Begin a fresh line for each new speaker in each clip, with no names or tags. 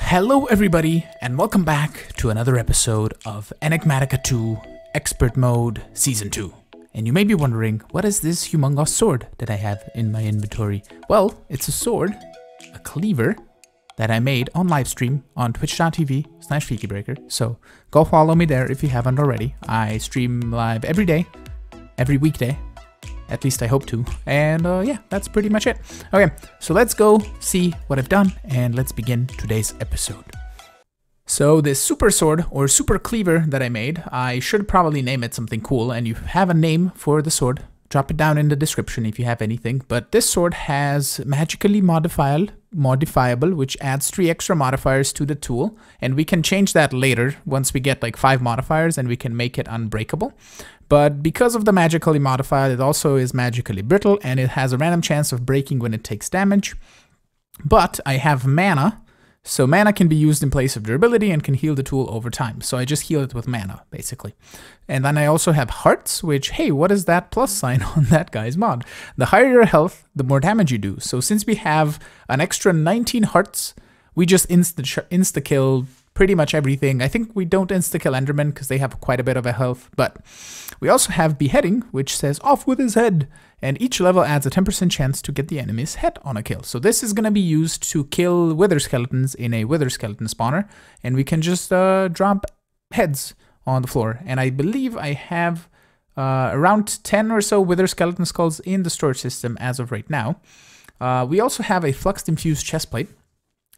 Hello everybody, and welcome back to another episode of Enigmatica 2 Expert Mode Season 2. And you may be wondering, what is this humongous sword that I have in my inventory? Well, it's a sword, a cleaver, that I made on livestream on twitch.tv/Fikibreaker. So go follow me there if you haven't already. I stream live every day, every weekday. At least I hope to. And yeah, that's pretty much it. Okay, so let's go see what I've done and let's begin today's episode. So this super sword or super cleaver that I made, I should probably name it something cool, and you have a name for the sword. Drop it down in the description if you have anything. But this sword has magically modifiable, which adds 3 extra modifiers to the tool. And we can change that later once we get like 5 modifiers and we can make it unbreakable. But because of the magically modified, it also is magically brittle and it has a random chance of breaking when it takes damage. But I have mana, so mana can be used in place of durability and can heal the tool over time. So I just heal it with mana, basically. And then I also have hearts, which, hey, what is that plus sign on that guy's mod? The higher your health, the more damage you do. So since we have an extra 19 hearts, we just insta-kill pretty much everything. I think we don't insta-kill Endermen because they have quite a bit of a health, but we also have Beheading, which says off with his head, and each level adds a 10% chance to get the enemy's head on a kill. So this is going to be used to kill wither skeletons in a wither skeleton spawner, and we can just drop heads on the floor. And I believe I have around 10 or so wither skeleton skulls in the storage system as of right now. We also have a fluxed infused chestplate,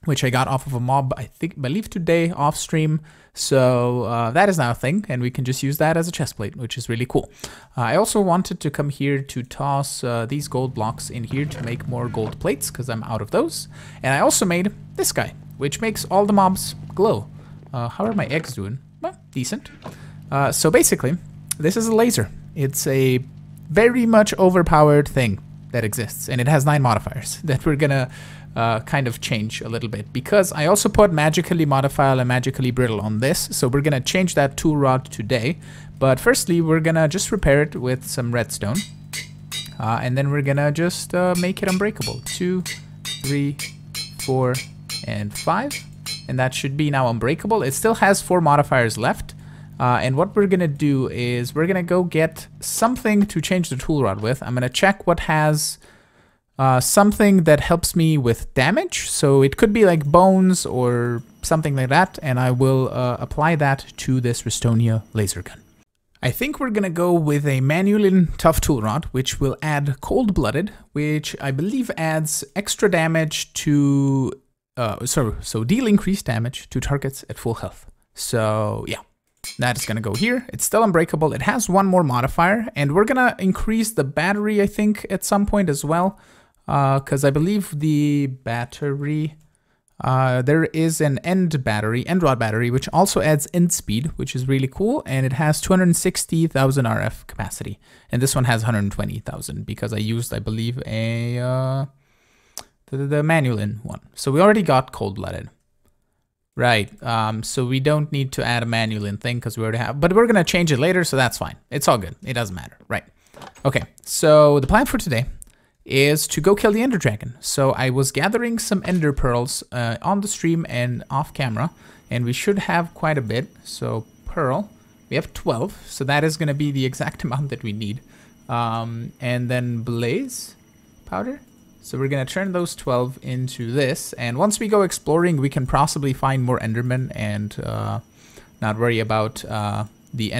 which I got off of a mob, I believe today off stream. So that is now a thing, and we can just use that as a chestplate, which is really cool. I also wanted to come here to toss these gold blocks in here to make more gold plates, because I'm out of those. And I also made this guy, which makes all the mobs glow. How are my eggs doing? Well, decent. So basically, this is a laser. It's a very much overpowered thing that exists, and it has 9 modifiers that we're gonna kind of change a little bit, because I also put magically modifiable and magically brittle on this, so we're gonna change that tool rod today. But firstly, we're gonna just repair it with some redstone, and then we're gonna just make it unbreakable. 2, 3, 4, and 5, and that should be now unbreakable. It still has 4 modifiers left, and what we're gonna do is we're gonna go get something to change the tool rod with. I'm gonna check what has something that helps me with damage, so it could be like bones or something like that, and I will apply that to this Restonia laser gun. I think we're gonna go with a Manulin tough tool rod, which will add cold-blooded, which I believe adds extra damage to, so deal increased damage to targets at full health. So yeah, that is gonna go here. It's still unbreakable. It has 1 more modifier, and we're gonna increase the battery, I think, at some point as well. Because I believe the battery, there is an end rod battery, which also adds end speed, which is really cool, and it has 260,000 RF capacity, and this one has 120,000 because I used, I believe, the Manulin one. So we already got cold-blooded, right? So we don't need to add a Manulin thing because we already have, but we're gonna change it later, so that's fine. It's all good. It doesn't matter, right? Okay. So the plan for today is to go kill the Ender Dragon. So I was gathering some Ender Pearls on the stream and off camera, and we should have quite a bit. So Pearl, we have 12, so that is going to be the exact amount that we need. And then Blaze Powder. So we're going to turn those 12 into this, and once we go exploring, we can possibly find more Endermen and not worry about the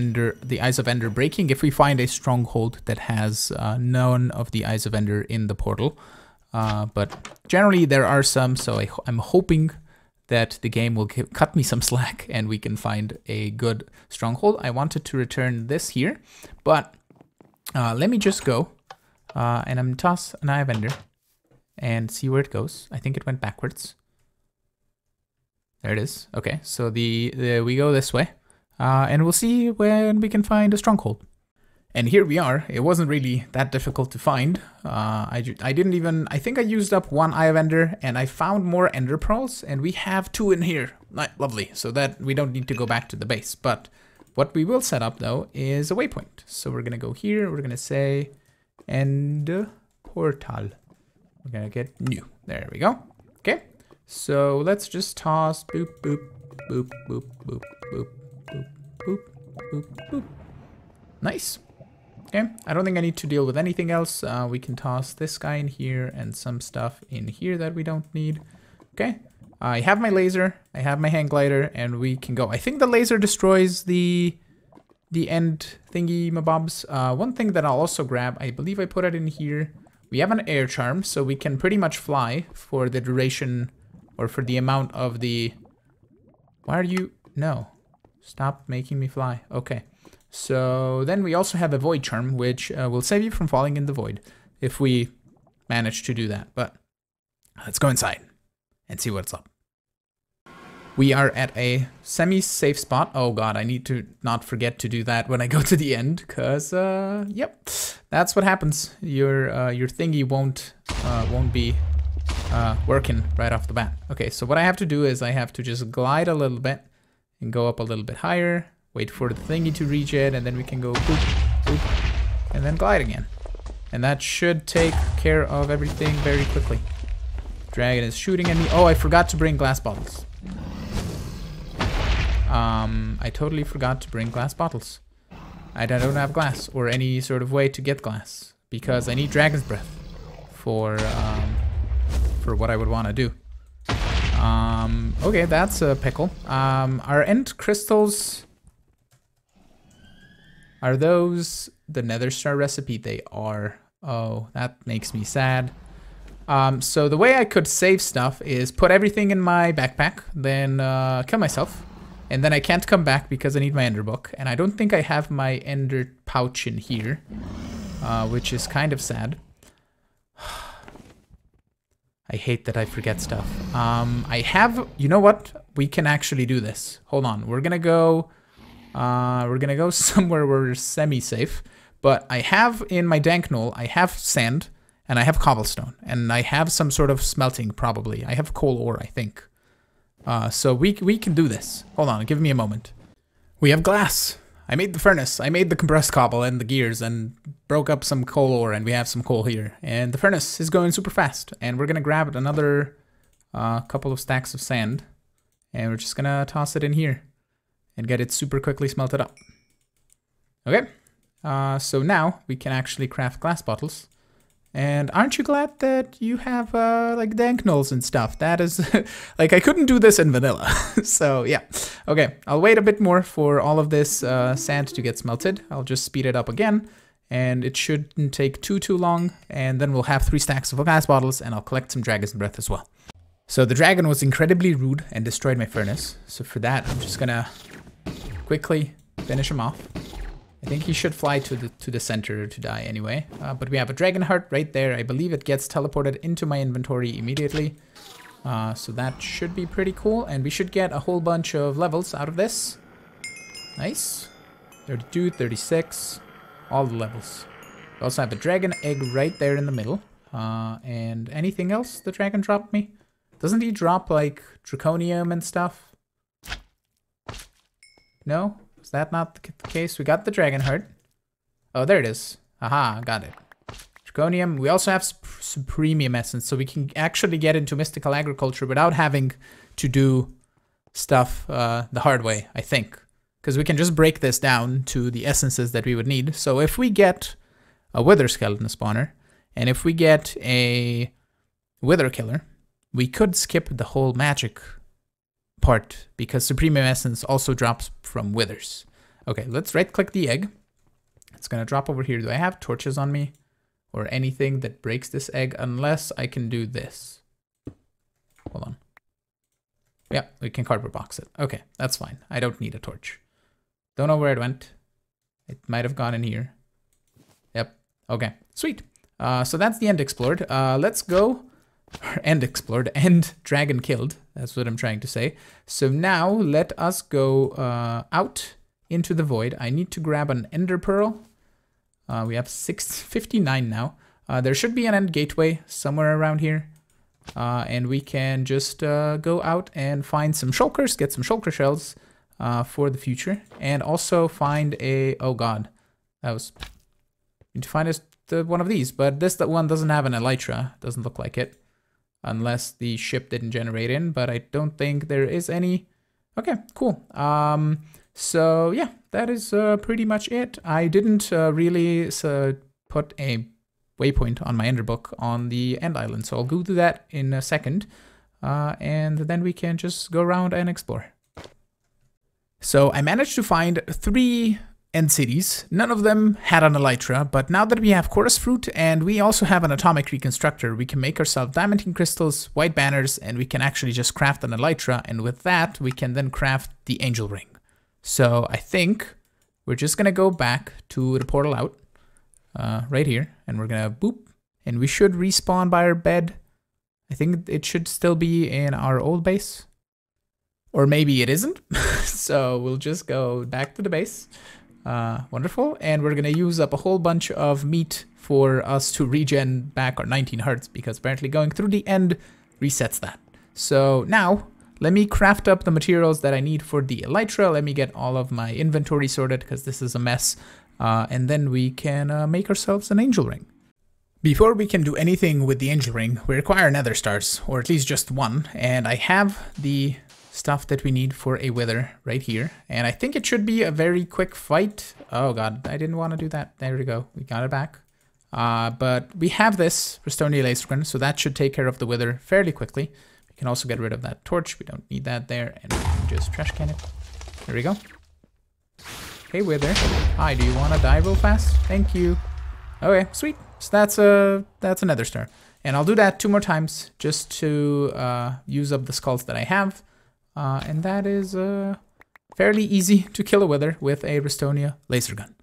Eyes of Ender breaking if we find a stronghold that has none of the Eyes of Ender in the portal. But generally there are some, so I'm hoping that the game will cut me some slack and we can find a good stronghold. I wanted to return this here, but let me just go and I'm toss an Eye of Ender and see where it goes. I think it went backwards. There it is. Okay, so we go this way. And we'll see when we can find a stronghold. And here we are. It wasn't really that difficult to find. I think I used up 1 Eye of Ender, and I found more Ender Pearls, and we have 2 in here. Lovely. So that we don't need to go back to the base. But what we will set up, though, is a waypoint. So we're going to go here. We're going to say End Portal. We're going to get new. There we go. Okay. So let's just toss boop, boop, boop, boop, boop, boop, boop, boop, boop, boop. Nice. Okay, I don't think I need to deal with anything else. We can toss this guy in here and some stuff in here that we don't need. Okay, I have my laser, I have my hang glider, and we can go. I think the laser destroys the end thingy mabobs. One thing that I'll also grab, I believe I put it in here. We have an air charm, so we can pretty much fly for the duration or for the amount of the... Why are you... No. Stop making me fly. Okay. So then we also have a void charm, which will save you from falling in the void if we manage to do that. But let's go inside and see what's up. We are at a semi-safe spot. Oh god, I need to not forget to do that when I go to the end, because yep, that's what happens. Your thingy won't be working right off the bat. Okay, so what I have to do is I have to just glide a little bit and go up a little bit higher. Wait for the thingy to reach it, and then we can go boop, boop, and then glide again. And that should take care of everything very quickly. Dragon is shooting at me. Oh, I forgot to bring glass bottles. I totally forgot to bring glass bottles. I don't have glass or any sort of way to get glass because I need dragon's breath for what I would want to do. Okay, that's a pickle. Our end crystals... Are those the nether star recipe? They are. Oh, that makes me sad. So the way I could save stuff is put everything in my backpack, then kill myself. And then I can't come back because I need my ender book. And I don't think I have my ender pouch in here, which is kind of sad. I hate that I forget stuff. I have, you know what? We can actually do this. Hold on, we're gonna go somewhere where we're semi-safe. But I have in my dank knoll, I have sand and I have cobblestone and I have some sort of smelting probably. I have coal ore, I think. So we can do this. Hold on, give me a moment. We have glass. I made the furnace. I made the compressed cobble and the gears and broke up some coal ore, and we have some coal here. And the furnace is going super fast. And we're gonna grab another couple of stacks of sand, and we're just gonna toss it in here and get it super quickly smelted up. Okay. So now we can actually craft glass bottles. And aren't you glad that you have like dank knolls and stuff? That is like I couldn't do this in vanilla. So yeah. Okay, I'll wait a bit more for all of this sand to get smelted. I'll just speed it up again, and it shouldn't take too long. And then we'll have 3 stacks of glass bottles, and I'll collect some dragon's breath as well. So the dragon was incredibly rude and destroyed my furnace. So for that, I'm just gonna quickly finish him off. I think he should fly to the center to die anyway. But we have a dragon heart right there. I believe it gets teleported into my inventory immediately. So that should be pretty cool. And we should get a whole bunch of levels out of this. Nice. 32, 36. All the levels. We also have a dragon egg right there in the middle. And anything else the dragon dropped me? Doesn't he drop like draconium and stuff? No? Is that not the case? We got the dragon heart. Oh, there it is. Aha, got it. Draconium. We also have supremium essence, so we can actually get into mystical agriculture without having to do stuff the hard way, I think. Because we can just break this down to the essences that we would need. So if we get a wither skeleton spawner, and if we get a wither killer, we could skip the whole magic part because supremium essence also drops from withers. Okay, let's right click the egg. It's gonna drop over here. Do I have torches on me or anything that breaks this egg? Unless I can do this. Hold on. Yeah, we can cardboard box it. Okay, that's fine. I don't need a torch. Don't know where it went. It might have gone in here. Yep. Okay, sweet. So that's the end explored. Let's go. End explored and dragon killed. That's what I'm trying to say. So now let us go out into the void. I need to grab an ender pearl. We have 659 now. There should be an end gateway somewhere around here. And we can just go out and find some shulkers, get some shulker shells for the future. And also find a, oh god, that was, need to find us one of these. But this one doesn't have an elytra, doesn't look like it. unless the ship didn't generate in, but I don't think there is any. Okay, cool. So yeah, that is pretty much it. I didn't really put a waypoint on my ender book on the end island, so I'll go do that in a second, and then we can just go around and explore. So I managed to find 3 end cities. None of them had an elytra, but now that we have chorus fruit and we also have an atomic reconstructor, we can make ourselves diamantine crystals, white banners, and we can actually just craft an elytra, and with that we can then craft the angel ring. So I think we're just gonna go back to the portal out right here, and we're gonna boop, and we should respawn by our bed. I think it should still be in our old base, or maybe it isn't. So we'll just go back to the base. Wonderful, and we're gonna use up a whole bunch of meat for us to regen back our 19 hearts, because apparently going through the end resets that. So now let me craft up the materials that I need for the elytra. Let me get all of my inventory sorted, because this is a mess, and then we can make ourselves an angel ring. Before we can do anything with the angel ring, we require nether stars, or at least just one, and I have the stuff that we need for a wither right here, and I think it should be a very quick fight. Oh god, I didn't want to do that. There we go, we got it back. But we have this Restonia laser gun, so that should take care of the wither fairly quickly. We can also get rid of that torch, we don't need that there, and we can just trash can it. There we go. Hey wither, hi, do you want to die real fast? Thank you. Okay, sweet. So that's another star, and I'll do that 2 more times just to use up the skulls that I have. And that is fairly easy to kill a wither with a Restonia laser gun.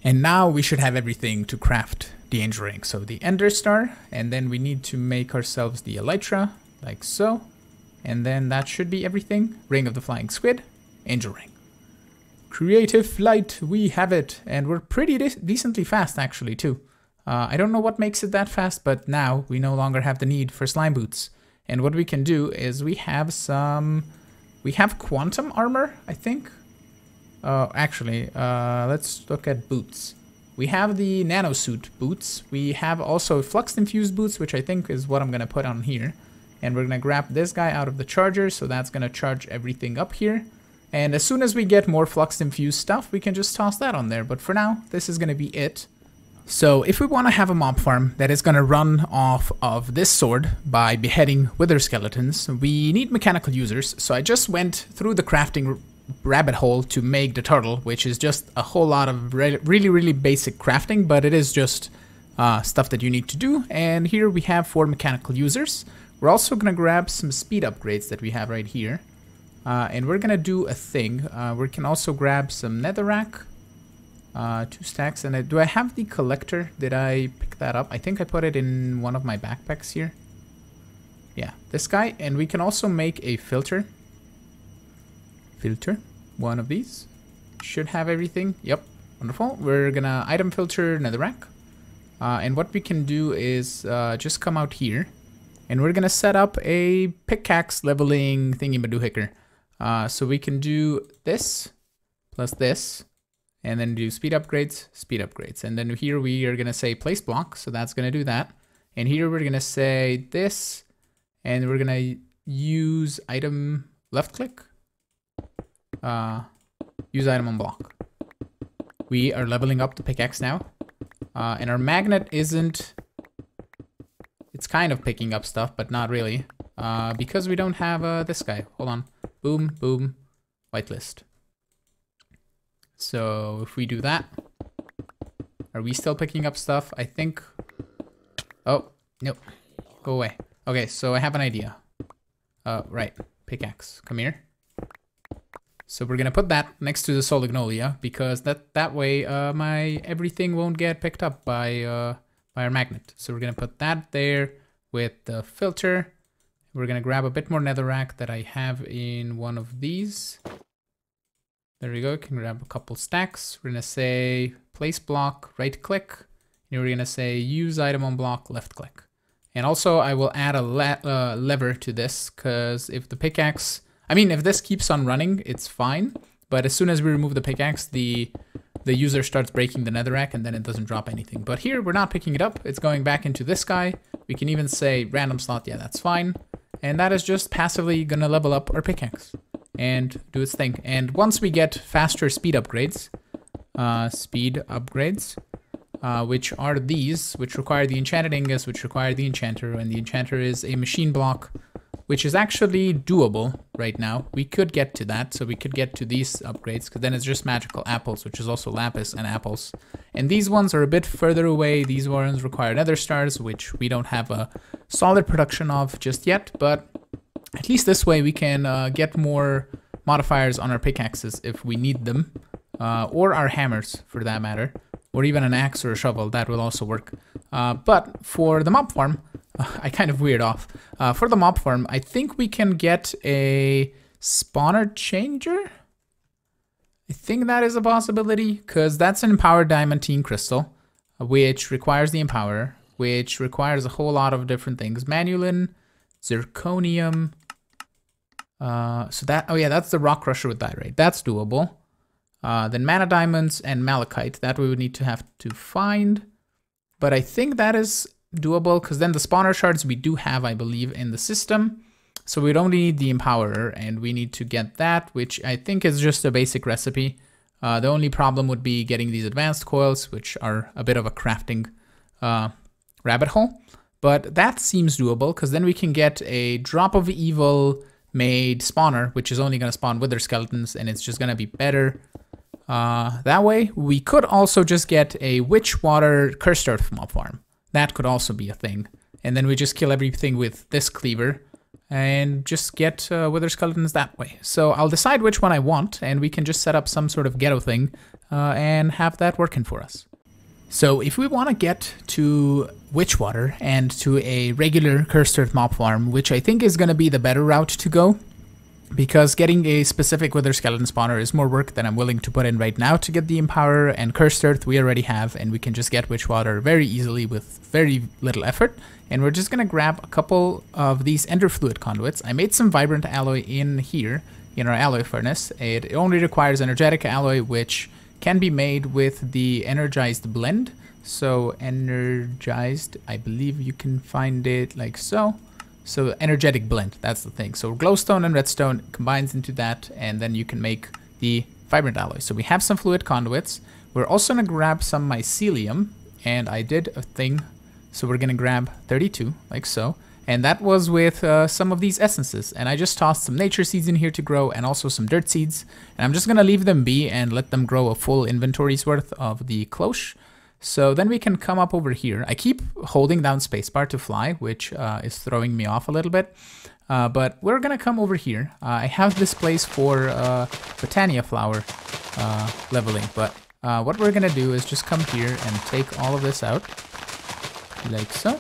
And now we should have everything to craft the angel ring. So the ender star, and then we need to make ourselves the elytra, like so. And then that should be everything. Ring of the flying squid, angel ring. Creative flight, we have it. And we're pretty decently fast actually too. I don't know what makes it that fast, but now we no longer have the need for slime boots. And what we can do is we have quantum armor, I think. Actually, let's look at boots. We have the nanosuit boots. We have also flux infused boots, which I think is what I'm gonna put on here. And we're gonna grab this guy out of the charger, so that's gonna charge everything up here. And as soon as we get more flux infused stuff, we can just toss that on there. But for now, this is gonna be it. So if we want to have a mob farm that is going to run off of this sword by beheading wither skeletons, we need mechanical users. So I just went through the crafting rabbit hole to make the turtle, which is just a whole lot of really basic crafting, but it is just stuff that you need to do. And here we have 4 mechanical users. We're also going to grab some speed upgrades that we have right here. And we're going to do a thing. We can also grab some netherrack. 2 stacks, and do I have the collector? Did I pick that up? I think I put it in one of my backpacks here. Yeah, this guy, and we can also make a filter. One of these. Should have everything. Yep, wonderful. We're gonna item filter netherrack. And what we can do is just come out here, and we're gonna set up a pickaxe leveling thingy-madoohicker. So we can do this, plus this, and then do speed upgrades, and then here we are gonna say place block, so that's gonna do that. And here we're gonna say this, and we're gonna use item left click, use item on block. We are leveling up the pickaxe now, and our magnet isn't. It's kind of picking up stuff, but not really, because we don't have this guy. Hold on, boom, boom, whitelist. So if we do that, are we still picking up stuff? I think. Oh, nope. Go away. Okay, so I have an idea. Right. Pickaxe. Come here. So we're gonna put that next to the Solignolia, because that way my everything won't get picked up by our magnet. So we're gonna put that there with the filter. We're gonna grab a bit more netherrack that I have in one of these. There we go, can grab a couple stacks. We're gonna say place block, right click. And we're gonna say use item on block, left click. And also I will add a lever to this, because if the pickaxe, I mean, if this keeps on running, it's fine. But as soon as we remove the pickaxe, the the user starts breaking the netherrack and then it doesn't drop anything. But here we're not picking it up. It's going back into this guy. We can even say random slot. Yeah, that's fine. And that is just passively gonna level up our pickaxe and do its thing. And once we get faster speed upgrades, which are these, which require the enchanted ingots, which require the enchanter, and the enchanter is a machine block, which is actually doable right now. We could get to that, so we could get to these upgrades, because then it's just magical apples, which is also lapis and apples. And these ones are a bit further away. These ones require nether stars, which we don't have a solid production of just yet, but at least this way we can get more modifiers on our pickaxes if we need them, or our hammers for that matter, or even an axe or a shovel. That will also work. But for the mob farm, I kind of veered off. For the mob farm, I think we can get a spawner changer. I think that is a possibility, because that's an empowered diamantine crystal, which requires the empower, which requires a whole lot of different things. Manulin, zirconium. So that, oh yeah, that's the rock crusher with diorite. That's doable. Then mana diamonds and malachite. That we would need to have to find. But I think that is doable, because then the spawner shards we do have, I believe, in the system. So we'd only need the empowerer, and we need to get that, which I think is just a basic recipe. The only problem would be getting these advanced coils, which are a bit of a crafting rabbit hole. But that seems doable, because then we can get a drop of evil made spawner, which is only going to spawn wither skeletons, and it's just going to be better that way. We could also just get a witch water cursed earth mob farm. That could also be a thing. And then we just kill everything with this cleaver and just get wither skeletons that way. So I'll decide which one I want, and we can just set up some sort of ghetto thing and have that working for us. So if we want to get to Witchwater and to a regular cursed earth mob farm, which I think is going to be the better route to go, because getting a specific wither skeleton spawner is more work than I'm willing to put in right now to get the empower, and cursed earth we already have, and we can just get Witchwater very easily with very little effort. And we're just going to grab a couple of these ender fluid conduits. I made some vibrant alloy in here in our alloy furnace. It only requires energetic alloy, which can be made with the energized blend. So energized, I believe you can find it like so. So energetic blend, that's the thing. So glowstone and redstone combines into that, and then you can make the vibrant alloy. So we have some fluid conduits. We're also gonna grab some mycelium, and I did a thing. So we're gonna grab 32, like so. And that was with some of these essences. And I just tossed some nature seeds in here to grow, and also some dirt seeds. And I'm just gonna leave them be and let them grow a full inventory's worth of the cloche. So then we can come up over here. I keep holding down spacebar to fly, which is throwing me off a little bit. But we're gonna come over here. I have this place for Botania flower leveling, but what we're gonna do is just come here and take all of this out, like so.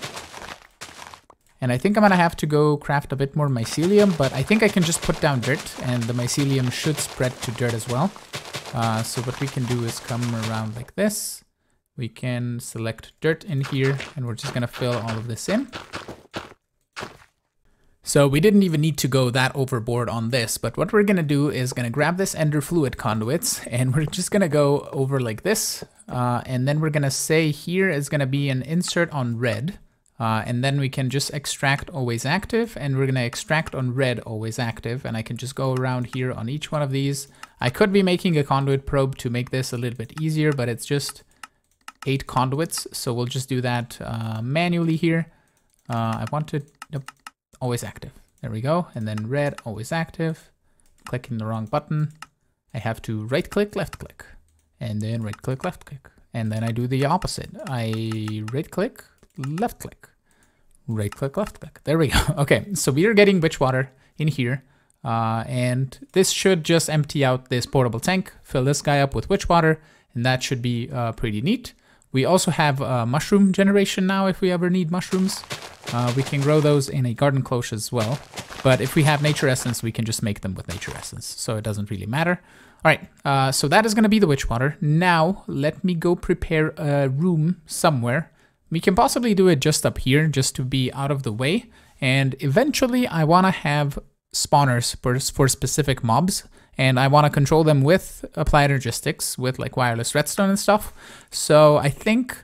And I think I'm gonna have to go craft a bit more mycelium, but I think I can just put down dirt, and the mycelium should spread to dirt as well. So what we can do is come around like this. We can select dirt in here, and we're just gonna fill all of this in. So we didn't even need to go that overboard on this, but what we're gonna do is gonna grab this ender fluid conduits, and we're just gonna go over like this. And then we're gonna say here is gonna be an insert on red. And then we can just extract always active, and we're gonna extract on red always active, and I can just go around here on each one of these. I could be making a conduit probe to make this a little bit easier, but it's just 8 conduits, so we'll just do that manually here. I want to, nope, always active. There we go, and then red, always active. Clicking the wrong button. I have to right click, left click, and then right click, left click. And then I do the opposite. I right click, left click, right click, left click. There we go. Okay, so we are getting Witchwater in here. And this should just empty out this portable tank, fill this guy up with Witchwater, and that should be pretty neat. We also have mushroom generation now if we ever need mushrooms. We can grow those in a garden cloche as well. But if we have nature essence, we can just make them with nature essence. So it doesn't really matter. All right, so that is going to be the Witchwater. Now, let me go prepare a room somewhere. We can possibly do it just up here, just to be out of the way. And eventually, I want to have spawners for specific mobs, and I want to control them with applied logistics, with like wireless redstone and stuff. So I think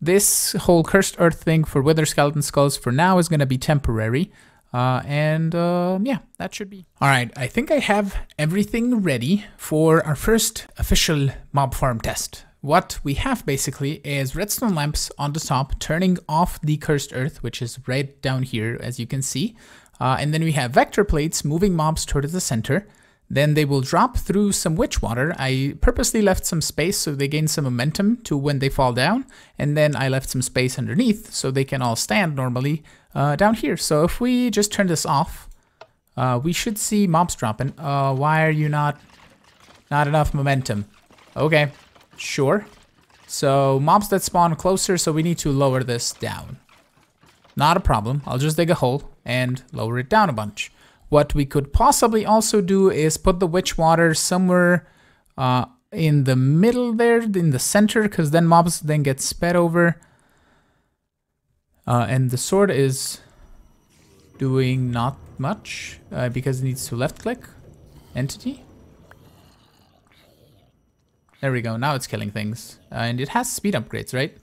this whole cursed earth thing for wither skeleton skulls for now is going to be temporary. Yeah, that should be. All right, I think I have everything ready for our first official mob farm test. What we have basically is redstone lamps on the top turning off the cursed earth, which is right down here, as you can see. And then we have vector plates moving mobs towards the center. Then they will drop through some witch water. I purposely left some space so they gain some momentum to when they fall down. And then I left some space underneath so they can all stand normally down here. So if we just turn this off, we should see mobs dropping. Why are you not enough momentum? Okay, sure. So mobs that spawn closer, so we need to lower this down. Not a problem. I'll just dig a hole and lower it down a bunch. What we could possibly also do is put the witch water somewhere in the middle there, in the center, because then mobs then get sped over. And the sword is doing not much because it needs to left click entity. There we go. Now it's killing things. And it has speed upgrades, right?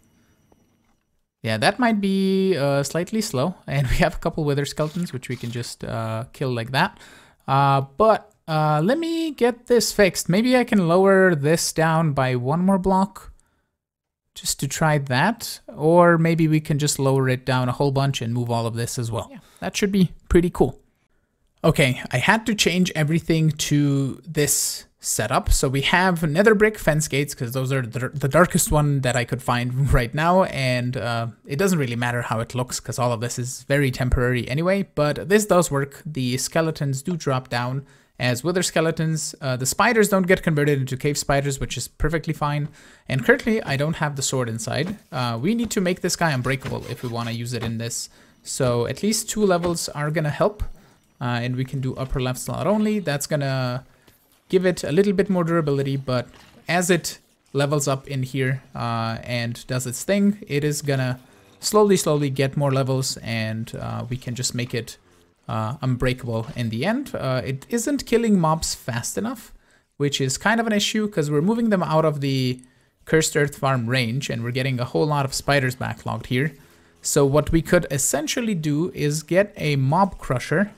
Yeah, that might be slightly slow, and we have a couple wither skeletons, which we can just kill like that. But let me get this fixed. Maybe I can lower this down by one more block, just to try that. Or maybe we can just lower it down a whole bunch and move all of this as well. Yeah, that should be pretty cool. Okay, I had to change everything to this setup. So we have nether brick fence gates, because those are the darkest one that I could find right now, and it doesn't really matter how it looks because all of this is very temporary anyway, but this does work. The skeletons do drop down as wither skeletons. The spiders don't get converted into cave spiders, which is perfectly fine, and currently I don't have the sword inside. We need to make this guy unbreakable if we want to use it in this, so at least 2 levels are gonna help, and we can do upper left slot only. That's gonna give it a little bit more durability, but as it levels up in here and does its thing, it is gonna slowly get more levels, and we can just make it unbreakable in the end. It isn't killing mobs fast enough, which is kind of an issue because we're moving them out of the Cursed Earth Farm range, and we're getting a whole lot of spiders backlogged here. So what we could essentially do is get a mob crusher,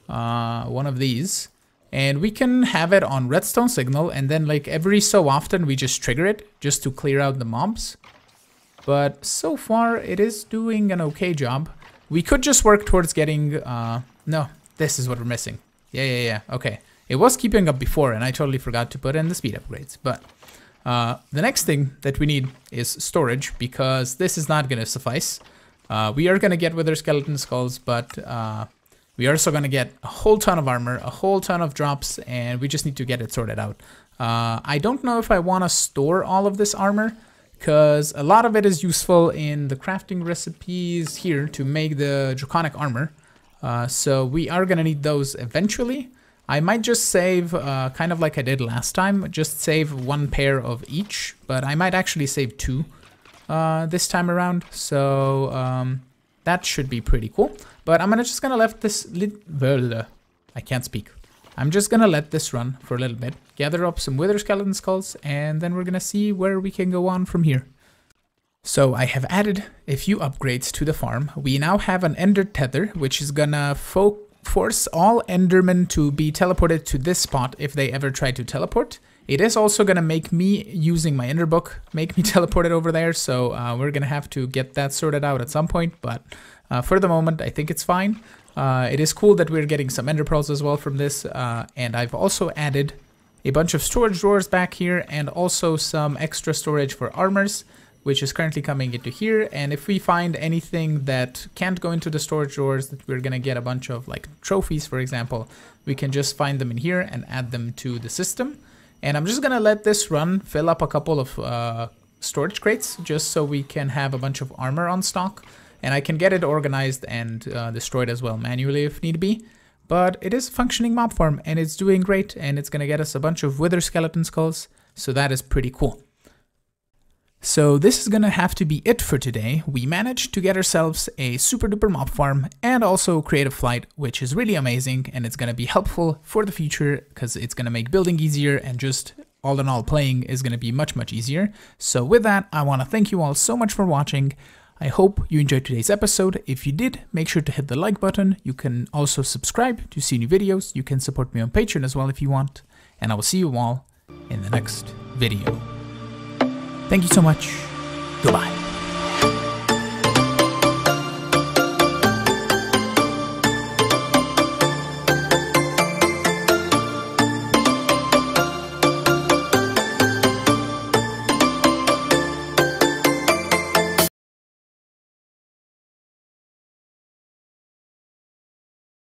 one of these, and we can have it on redstone signal, and then like every so often we just trigger it just to clear out the mobs. But so far it is doing an okay job. We could just work towards getting, no, this is what we're missing. Yeah, okay. It was keeping up before, and I totally forgot to put in the speed upgrades. But the next thing that we need is storage, because this is not gonna suffice. We are gonna get wither skeleton skulls, but we are also going to get a whole ton of armor, a whole ton of drops, and we just need to get it sorted out. I don't know if I want to store all of this armor, because a lot of it is useful in the crafting recipes here to make the draconic armor. So we are going to need those eventually. I might just save, kind of like I did last time, just save 1 pair of each, but I might actually save 2 this time around. So that should be pretty cool. But I'm just gonna let this I can't speak. I'm just gonna let this run for a little bit, gather up some wither skeleton skulls, and then we're gonna see where we can go on from here. So I have added a few upgrades to the farm. We now have an ender tether, which is gonna force all endermen to be teleported to this spot if they ever try to teleport. It is also gonna make me, using my ender book, make me teleported over there, so we're gonna have to get that sorted out at some point, but for the moment, I think it's fine. It is cool that we're getting some ender pearls as well from this, and I've also added a bunch of storage drawers back here, and also some extra storage for armors, which is currently coming into here. And if we find anything that can't go into the storage drawers, that we're gonna get a bunch of like trophies, for example, we can just find them in here and add them to the system. And I'm just gonna let this run, fill up a couple of storage crates, just so we can have a bunch of armor on stock. And I can get it organized and destroyed as well manually if need be. But it is a functioning mob farm, and it's doing great, and it's gonna get us a bunch of wither skeleton skulls, so that is pretty cool. So this is gonna have to be it for today. We managed to get ourselves a super duper mob farm and also creative flight, which is really amazing, and it's gonna be helpful for the future because it's gonna make building easier, and just all in all playing is gonna be much easier. So with that, I wanna thank you all so much for watching. I hope you enjoyed today's episode. If you did, make sure to hit the like button. You can also subscribe to see new videos. You can support me on Patreon as well if you want. And I will see you all in the next video. Thank you so much. Goodbye.